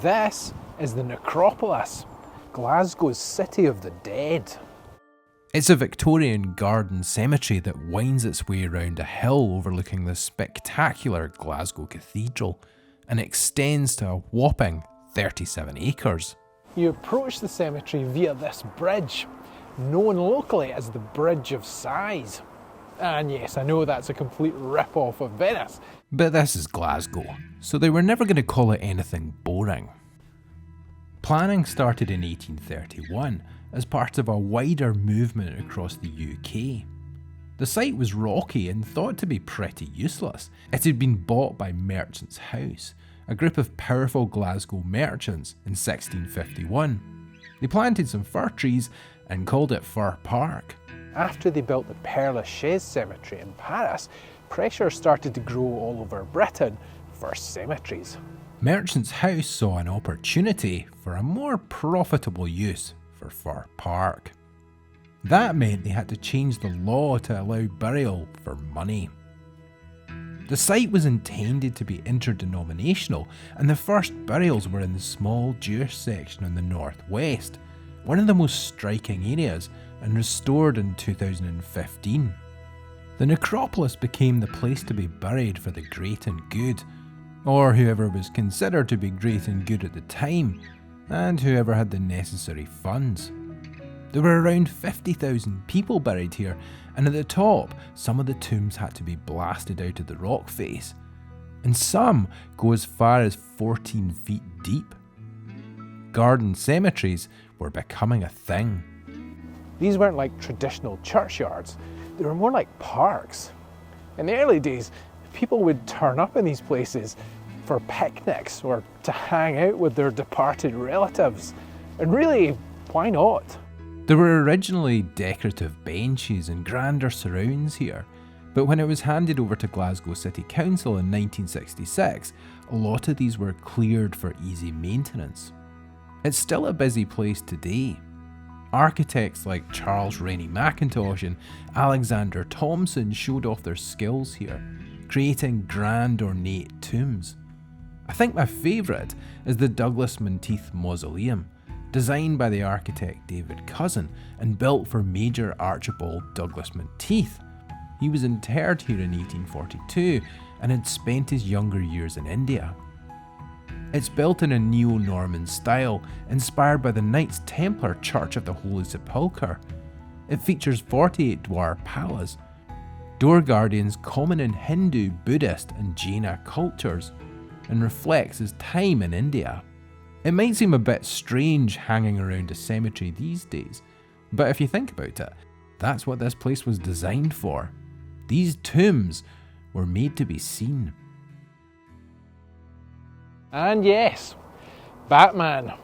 This is the Necropolis, Glasgow's city of the dead. It's a Victorian garden cemetery that winds its way around a hill overlooking the spectacular Glasgow Cathedral and extends to a whopping 37 acres. You approach the cemetery via this bridge, known locally as the Bridge of Sighs. And yes, I know that's a complete rip-off of Venice. But this is Glasgow, so they were never going to call it anything boring. Planning started in 1831 as part of a wider movement across the UK. The site was rocky and thought to be pretty useless. It had been bought by Merchants' House, a group of powerful Glasgow merchants, in 1651. They planted some fir trees and called it Fir Park. After they built the Per Lachaise cemetery in Paris, pressure started to grow all over Britain for cemeteries. Merchants' House saw an opportunity for a more profitable use for Fir Park. That meant they had to change the law to allow burial for money. The site was intended to be interdenominational, and the first burials were in the small Jewish section in the northwest, one of the most striking areas, and restored in 2015. The necropolis became the place to be buried for the great and good, or whoever was considered to be great and good at the time, and whoever had the necessary funds. There were around 50,000 people buried here, and at the top, some of the tombs had to be blasted out of the rock face, and some go as far as 14 feet deep. Garden cemeteries were becoming a thing. These weren't like traditional churchyards, they were more like parks. In the early days, people would turn up in these places for picnics or to hang out with their departed relatives. And really, why not? There were originally decorative benches and grander surrounds here, but when it was handed over to Glasgow City Council in 1966, a lot of these were cleared for easy maintenance. It's still a busy place today. Architects like Charles Rennie Macintosh and Alexander Thompson showed off their skills here, creating grand ornate tombs. I think my favourite is the Douglas Monteith Mausoleum, designed by the architect David Cousin and built for Major Archibald Douglas Monteith. He was interred here in 1842 and had spent his younger years in India. It's built in a neo-Norman style, inspired by the Knights Templar Church of the Holy Sepulchre. It features 48 dwar palas, door guardians common in Hindu, Buddhist and Jaina cultures, and reflects his time in India. It might seem a bit strange hanging around a cemetery these days, but if you think about it, that's what this place was designed for. These tombs were made to be seen. And yes, Batman.